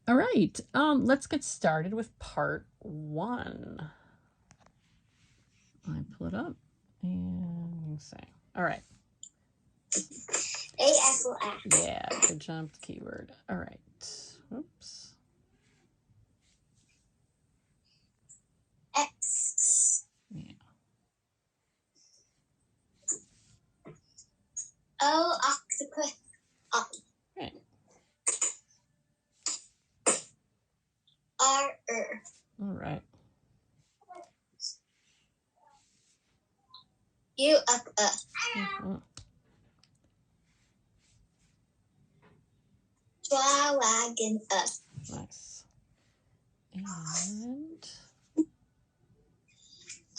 All right, let's get started with part 1. I pull it up and say, all right. A-S-O-X. Yeah, good job, keyword. All right. Oops. X. Yeah. O, octopus. Right. R. All right. U, up. Mm-hmm. Wagon, Nice.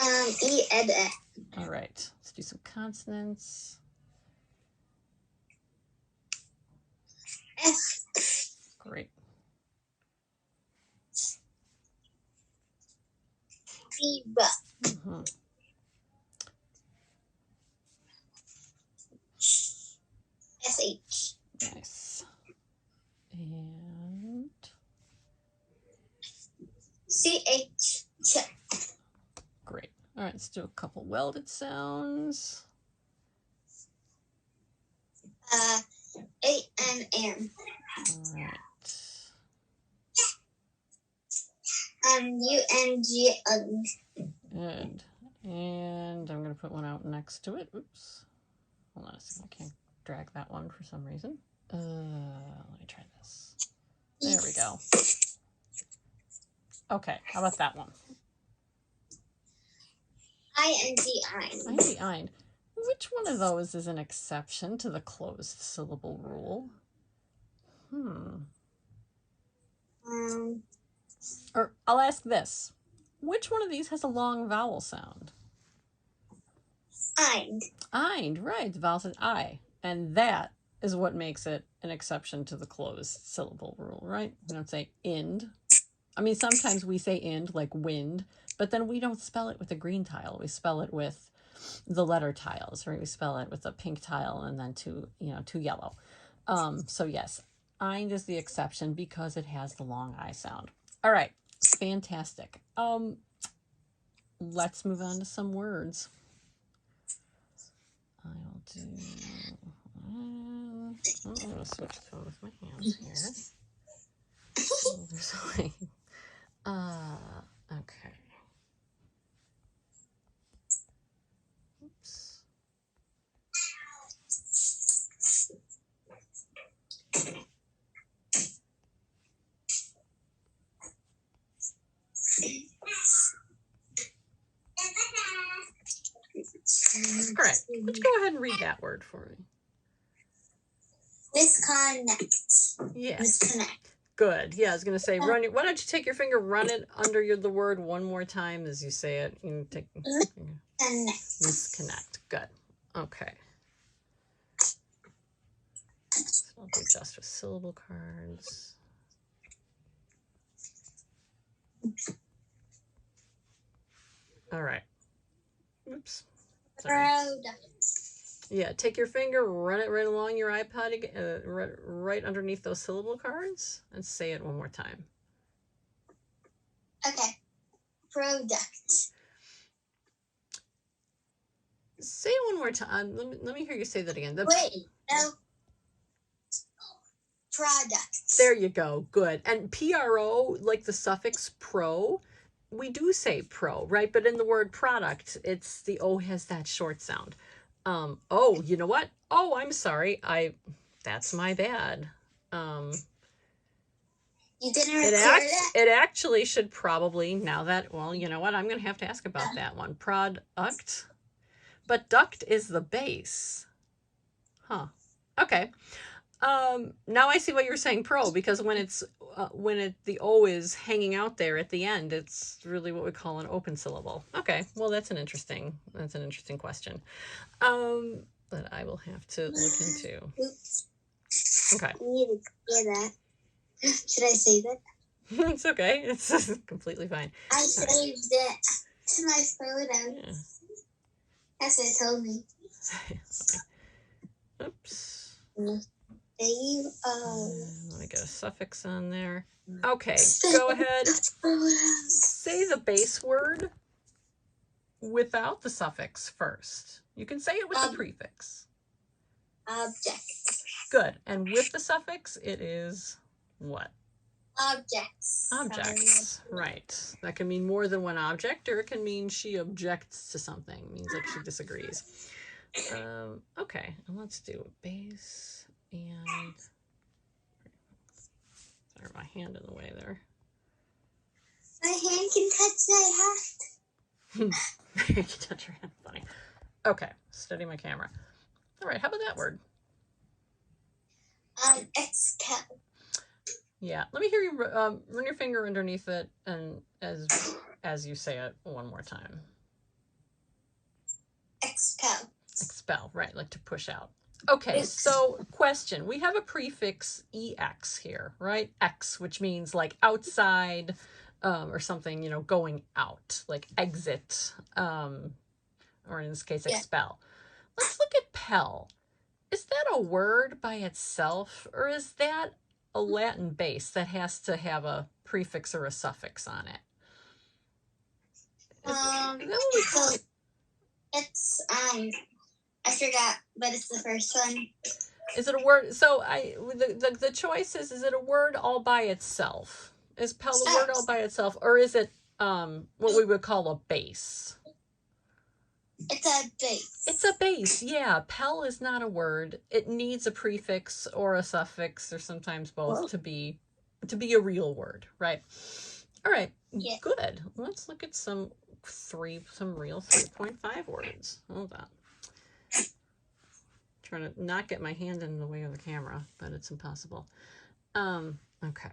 And E, ed, all right, let's do some consonants. F. Great. B, B. Mm-hmm. S-H. Nice. And C-H. great. All right, let's do a couple welded sounds. A-N-M. All right. U-N-G. Good. And I'm going to put one out next to it. Oops. Hold on a second. I can't drag that one for some reason. Let me try this. There we go. Okay, how about that one? I-N-D. Ein. Which one of those is an exception to the closed syllable rule? Or I'll ask this. Which one of these has a long vowel sound? Eind. Eind, right. The vowel says I. And that is what makes it an exception to the closed syllable rule, right? We don't say ind. I mean, sometimes we say ind, like wind, but then we don't spell it with a green tile. We spell it with the letter tiles, right? We spell it with a pink tile and then two yellow. So yes, eind is the exception because it has the long I sound. All right, fantastic. Let's move on to some words. I will do. I'm going to switch to with my hands here. Okay. Oops. All right, let's go ahead and read that word for me. Misconnect. Yeah. Misconnect. Good. Yeah, I was going to say, why don't you take your finger, run it under the word one more time as you say it. You take misconnect. Good. Okay. So I'll do just with syllable cards. All right. Oops. Sorry. Yeah, take your finger, run it right along your iPod, right underneath those syllable cards, and say it one more time. Okay. Product. Say it one more time. Let me hear you say that again. Wait, no. Product. There you go. Good. And pro, like the suffix pro, we do say pro, right? But in the word product, it's the O has that short sound. Oh, you know what? Oh, I'm sorry. That's my bad. You didn't record it? It actually should probably, now that, well, you know what? I'm going to have to ask about that one. Product. But duct is the base. Huh. Okay. Now I see what you're saying, pro, because when the O is hanging out there at the end, it's really what we call an open syllable. Okay, well that's an interesting question. That I will have to look into. Oops. Okay. I need to hear that. Should I save it? It's okay. It's completely fine. I saved it to my photo. Yeah. That's what it told me. Oops. Let me get a suffix on there. Okay, go ahead. Say the base word without the suffix first. You can say it with the prefix. Objects. Good. And with the suffix, it is what? Objects. Objects. Right. That can mean more than one object, or it can mean she objects to something. It means like she disagrees. Okay, and let's do a base and... Sorry, my hand in the way there. My hand can touch my hat. You can touch your hand. Funny. Okay, steady my camera. All right, how about that word? Expel. Yeah, let me hear you run your finger underneath it, and as you say it one more time. Expel. Expel, right, like to push out. Okay, so question. We have a prefix ex here, right? X, which means like outside, or something, you know, going out, like exit, or in this case, expel. Let's look at pel. Is that a word by itself, or is that a Latin base that has to have a prefix or a suffix on it? Is that what we call it? It's I forgot, but it's the first one. Is it a word? So the choice is it a word all by itself? Is pel a word all by itself, or is it what we would call a base? It's a base. It's a base, yeah. Pel is not a word. It needs a prefix or a suffix, or sometimes both, to be a real word, right? All right, yeah. Good. Let's look at some real 3.5 words. Hold on. Trying to not get my hand in the way of the camera, but it's impossible. Okay.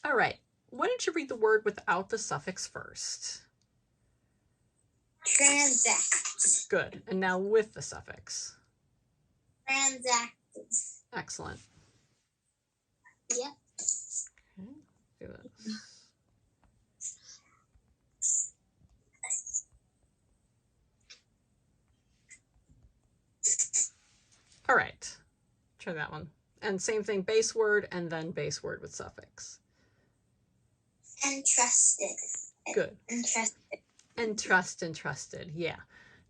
All right. Why don't you read the word without the suffix first? Transact. Good. And now with the suffix. Transact. Excellent. Yep. Okay. Do this. All right. Try that one. And same thing, base word and then base word with suffix. Entrusted. Good. Entrusted. Entrusted. Yeah.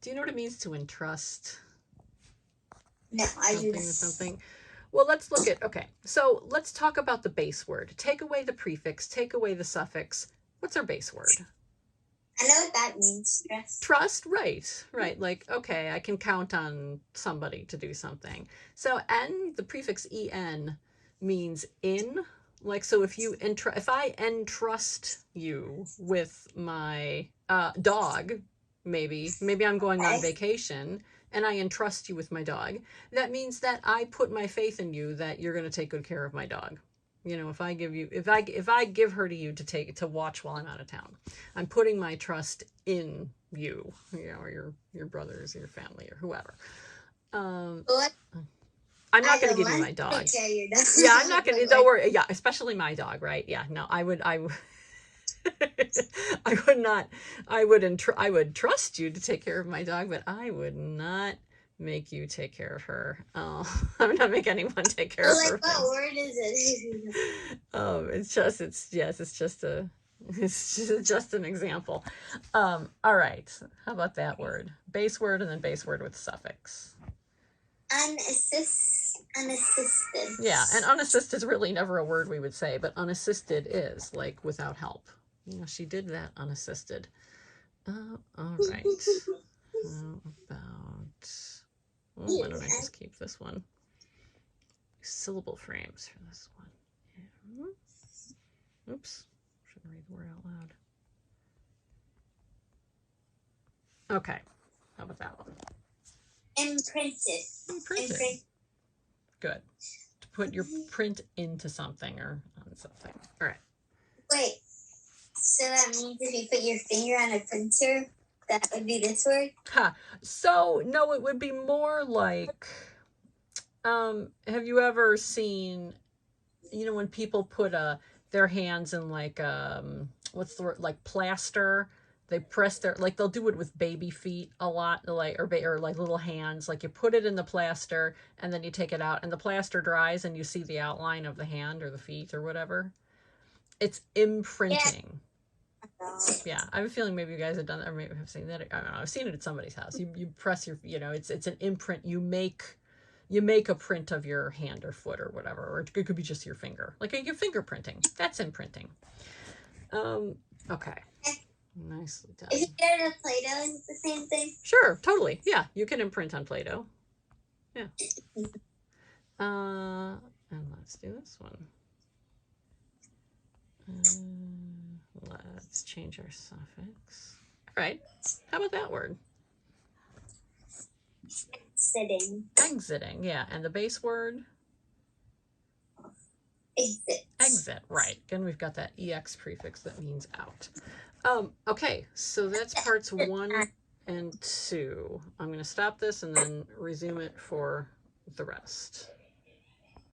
Do you know what it means to entrust? No, I do. Something. Well, let's look at, okay. So let's talk about the base word. Take away the prefix, take away the suffix. What's our base word? I know what that means. Trust, right. Like, okay, I can count on somebody to do something. So the prefix en means in. Like, so if I entrust you with my dog, maybe I'm going on vacation and I entrust you with my dog, that means that I put my faith in you that you're going to take good care of my dog. You know, if I give her to you to watch while I'm out of town, I'm putting my trust in you, you know, or your brothers, your family, or whoever. I'm not going to give you my dog. Yeah, I'm not going to. Don't worry. Yeah, especially my dog, right? Yeah, no, I would not. I would trust you to take care of my dog, but I would not make you take care of her. I would not make anyone take care of her. What word is it? It's just an example. All right. How about that word? Base word and then base word with suffix. Unassisted. Yeah, and unassisted is really never a word we would say, but unassisted is like without help. You know, she did that unassisted. All right. How about... why don't I just keep this one? Syllable frames for this one. Yeah. Oops. Shouldn't read the word out loud. Okay. How about that one? Imprinted. Good. To put your print into something or on something. All right. Wait. So that means if you put your finger on a printer, that would be this word? So, no, it would be more like, have you ever seen, you know, when people put their hands in like what's the word, like plaster. They press their, like they'll do it with baby feet a lot, like or like little hands. Like you put it in the plaster and then you take it out and the plaster dries and you see the outline of the hand or the feet or whatever. It's imprinting. Yeah, I have a feeling maybe you guys have done that, or maybe have seen that. I don't know. I've seen it at somebody's house. You press your, it's an imprint. You make a print of your hand or foot or whatever, or it could be just your finger, like your fingerprinting. That's imprinting. Okay. Nicely done. If you get it on Play-Doh, is it the same thing? Sure, totally. Yeah, you can imprint on Play-Doh. Yeah. And let's do this one. Let's change our suffix. All right. How about that word? Exiting. Exiting, yeah. And the base word? Exit. Exit, right. Again, we've got that EX prefix that means out. Okay, so that's parts 1 and 2. I'm going to stop this and then resume it for the rest.